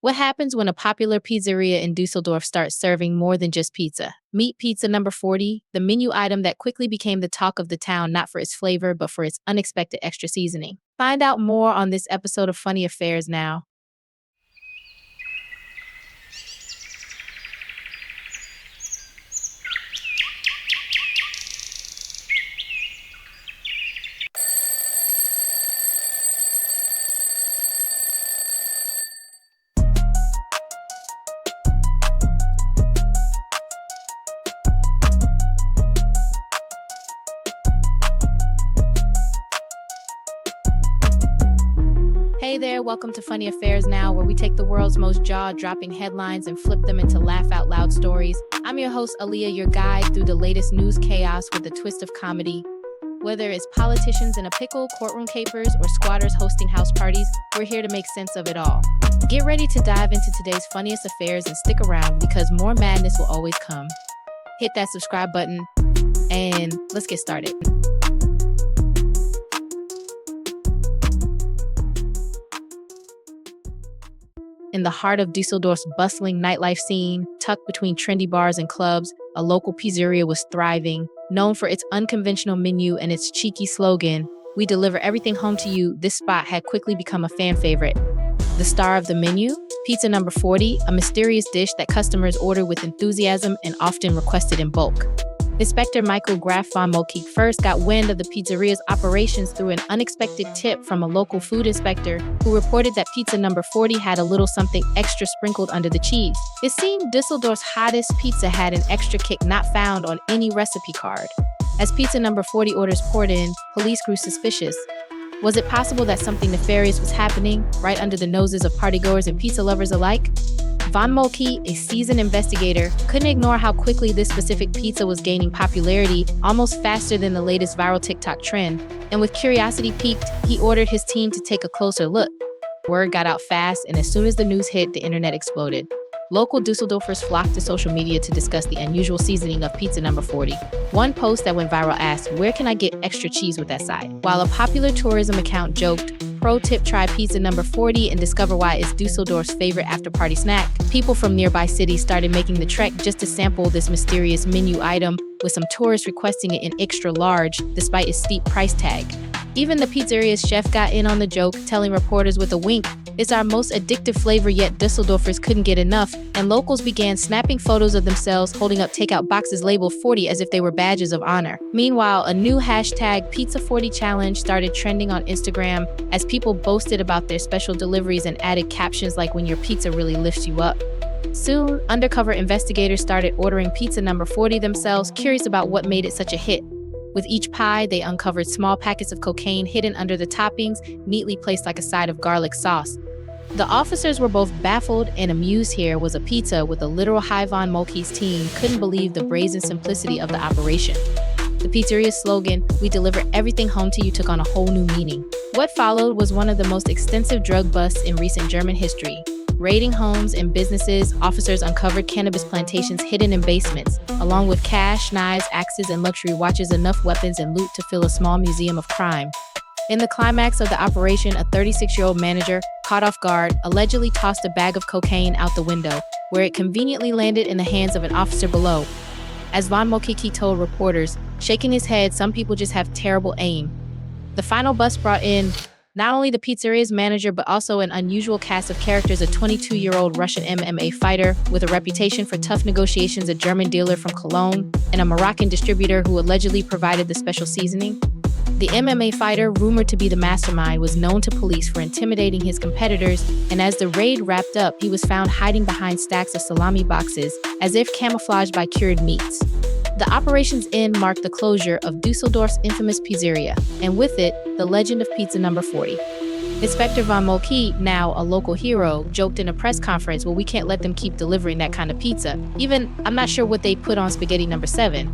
What happens when a popular pizzeria in Düsseldorf starts serving more than just pizza? Meet pizza number 40, the menu item that quickly became the talk of the town not for its flavor, but for its unexpected extra seasoning. Find out more on this episode of Funny Affairs now. Hey there, welcome to Funny Affairs Now, where we take the world's most jaw-dropping headlines and flip them into laugh-out-loud stories. I'm your host, Aaliyah, your guide through the latest news chaos with a twist of comedy. Whether it's politicians in a pickle, courtroom capers, or squatters hosting house parties, we're here to make sense of it all. Get ready to dive into today's funniest affairs and stick around because more madness will always come. Hit that subscribe button, and let's get started. In the heart of Düsseldorf's bustling nightlife scene, tucked between trendy bars and clubs, a local pizzeria was thriving. Known for its unconventional menu and its cheeky slogan, "We deliver everything home to you," this spot had quickly become a fan favorite. The star of the menu? Pizza number 40, a mysterious dish that customers order with enthusiasm and often requested in bulk. Inspector Michael Graf von Moltke first got wind of the pizzeria's operations through an unexpected tip from a local food inspector who reported that pizza number 40 had a little something extra sprinkled under the cheese. It seemed Düsseldorf's hottest pizza had an extra kick not found on any recipe card. As pizza number 40 orders poured in, police grew suspicious. Was it possible that something nefarious was happening right under the noses of partygoers and pizza lovers alike? Von Moltke, a seasoned investigator, couldn't ignore how quickly this specific pizza was gaining popularity, almost faster than the latest viral TikTok trend. And with curiosity piqued, he ordered his team to take a closer look. Word got out fast, and as soon as the news hit, the internet exploded. Local Düsseldorfers flocked to social media to discuss the unusual seasoning of pizza number 40. One post that went viral asked, "Where can I get extra cheese with that side?" While a popular tourism account joked, "Pro tip, try pizza number 40 and discover why it's Düsseldorf's favorite after-party snack," people from nearby cities started making the trek just to sample this mysterious menu item, with some tourists requesting it in extra large, despite its steep price tag. Even the pizzeria's chef got in on the joke, telling reporters with a wink, "It's our most addictive flavor, yet Düsseldorfers couldn't get enough," and locals began snapping photos of themselves holding up takeout boxes labeled 40 as if they were badges of honor. Meanwhile, a new hashtag Pizza40 challenge started trending on Instagram as people boasted about their special deliveries and added captions like "When your pizza really lifts you up." Soon, undercover investigators started ordering pizza number 40 themselves, curious about what made it such a hit. With each pie, they uncovered small packets of cocaine hidden under the toppings, neatly placed like a side of garlic sauce. The officers were both baffled and amused. Here was a pizza with a literal Von Moltke's team couldn't believe the brazen simplicity of the operation. The pizzeria's slogan, "We deliver everything home to you," took on a whole new meaning. What followed was one of the most extensive drug busts in recent German history. Raiding homes and businesses, officers uncovered cannabis plantations hidden in basements, along with cash, knives, axes, and luxury watches, enough weapons and loot to fill a small museum of crime. In the climax of the operation, a 36-year-old manager, caught off guard, allegedly tossed a bag of cocaine out the window, where it conveniently landed in the hands of an officer below. As Von Moltke told reporters, shaking his head, "Some people just have terrible aim." The final bust brought in not only the pizzeria's manager, but also an unusual cast of characters: a 22-year-old Russian MMA fighter with a reputation for tough negotiations, a German dealer from Cologne, and a Moroccan distributor who allegedly provided the special seasoning. The MMA fighter, rumored to be the mastermind, was known to police for intimidating his competitors, and as the raid wrapped up, he was found hiding behind stacks of salami boxes, as if camouflaged by cured meats. The operation's end marked the closure of Düsseldorf's infamous pizzeria, and with it, the legend of pizza number 40. Inspector von Moltke, now a local hero, joked in a press conference, "Well, we can't let them keep delivering that kind of pizza. Even, I'm not sure what they put on spaghetti number 7.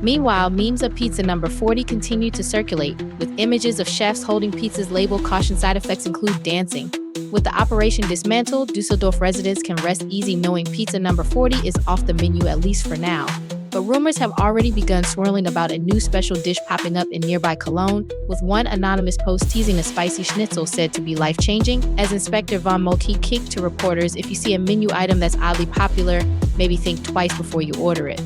Meanwhile, memes of pizza number 40 continued to circulate, with images of chefs holding pizzas labeled "Caution side effects include dancing." With the operation dismantled, Düsseldorf residents can rest easy knowing pizza number 40 is off the menu, at least for now. But rumors have already begun swirling about a new special dish popping up in nearby Cologne, with one anonymous post teasing a spicy schnitzel said to be life-changing. As Inspector von Moltke kicked to reporters, if you see a menu item that's oddly popular, maybe think twice before you order it.